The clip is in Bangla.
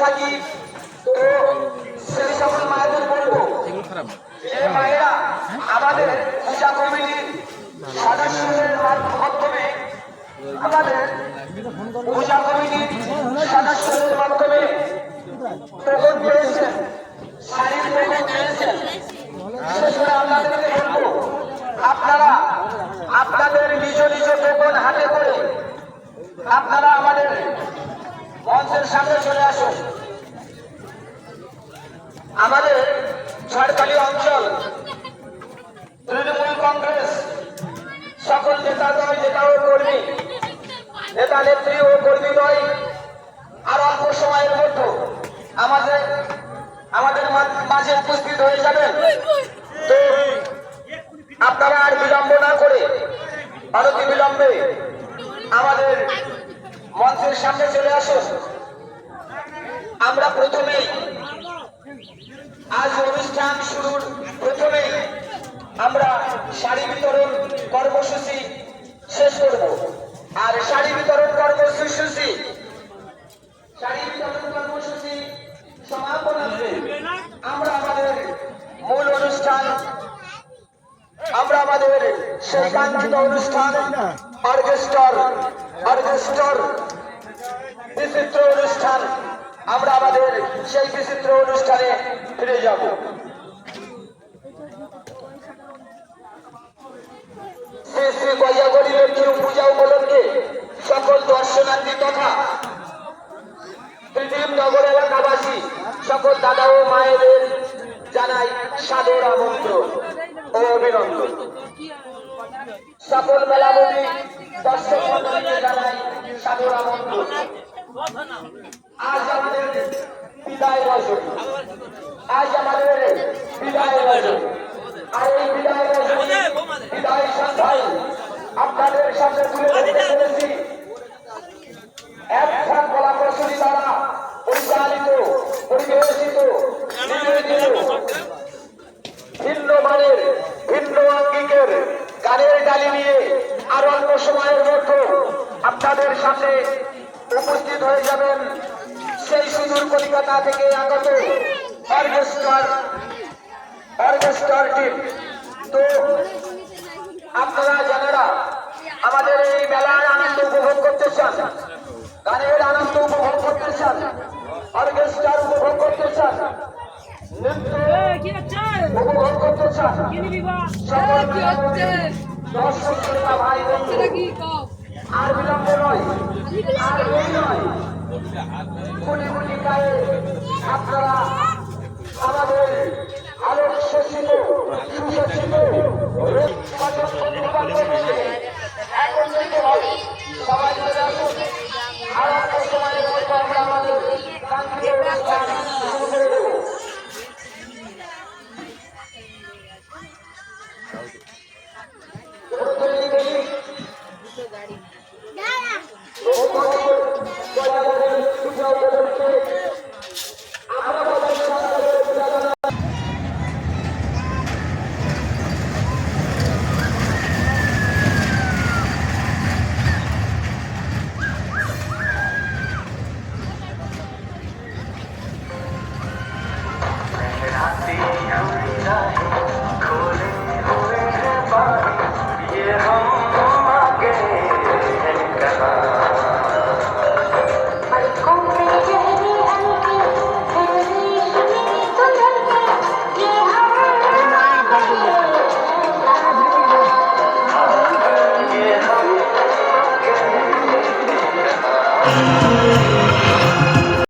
থাকি। তো সেই সকল মায়েদের বলবো যে মায়েরা আমাদের পূজা কমিটির সদস্যদের মাধ্যমে আমাদের পূজা কমিটির সদস্যদের মাধ্যমে টোকন পেয়েছেন, শাড়ির টোকন পেয়েছেন। বিশেষ করে আপনাদেরকে বলবো আপনারা আপনাদের নিজ নিজ টোকন হাতে করে আপনারা আমাদের মঞ্চের সামনে চলে আসুন। আমাদের ঝড়খালি অঞ্চল তৃণমূল কংগ্রেস সকল নেতা ও কর্মী, নেতা নেত্রী ও কর্মীদ্বয় আর অল্প সময়ের মধ্যে আমাদের মাঝে উপস্থিত হয়ে যাবেন। তো আপনারা আর বিলম্ব না করে অনতি বিলম্বে আমাদের মঞ্চের সামনে চলে আসুন। আমরা প্রথমেই আজ অনুষ্ঠান শুরুর প্রথমেই আমরা শাড়ি বিতরণ কর্মসূচি শেষ করব। আর শাড়ি বিতরণ কর্মসূচি সমাপনার্থে আমরা আমাদের মূল অনুষ্ঠান, আমরা আমাদের সেই কাঙ্ক্ষিত অনুষ্ঠান অর্কেস্ট্রার বিচিত্র অনুষ্ঠান, আমরা আমাদের সেই বিচিত্র অনুষ্ঠানে ফিরে যাব। শ্রী শ্রী গয়াগরী লক্ষ্মী পূজা উপলক্ষে সকল দর্শনার্থী তথা পৃথিবী নগর এলাকাবাসী সকল দাদা ও মায়েদের জানাই সাদর আমন্ত্রণ ও অভিনন্দন। সকল মেলামতি দর্শক মণ্ডলীকে জানাই সাদর আমন্ত্রণ। আজ আমাদের বিদায় রজনী, আর এই বিদায় সন্ধ্যায় আপনাদের সামনে তুলে ধরতে পেরেছি একখান কলা কৌশলী দ্বারা পরিচালিত পরিবেশিত ভিন্ন মানের ভিন্ন আঙ্গিকের গানের ডালি নিয়ে আর অল্প সময়ের মধ্যে আপনাদের সামনে উপস্থিত হয়ে যাবেন সেই সুদূর কলিকাতা থেকে আগত অর্কেস্ট্রার টিম। তো আপনারা যারা আমাদের এই মেলার আনন্দ উপভোগ করতে চান, গানের আনন্দ উপভোগ করতে চান, অর্কেস্ট্রার উপভোগ করতে চান, নৃত্য উপভোগ করতে চান, দর্শক শ্রোতা ভাই বন্ধু আর বিলম্ব নয়, আর দেরি নয়, কোটি গায়ে আপনারা আমাদের আলোক সজ্জিত সুসজ্জিত একত্রিত হবে। সবাই চলে আসুন। আর অল্প সময়ের মধ্যে আমরা আমাদের কাঙ্ক্ষিত অনুষ্ঠান শুরু করে দেব। Thank you.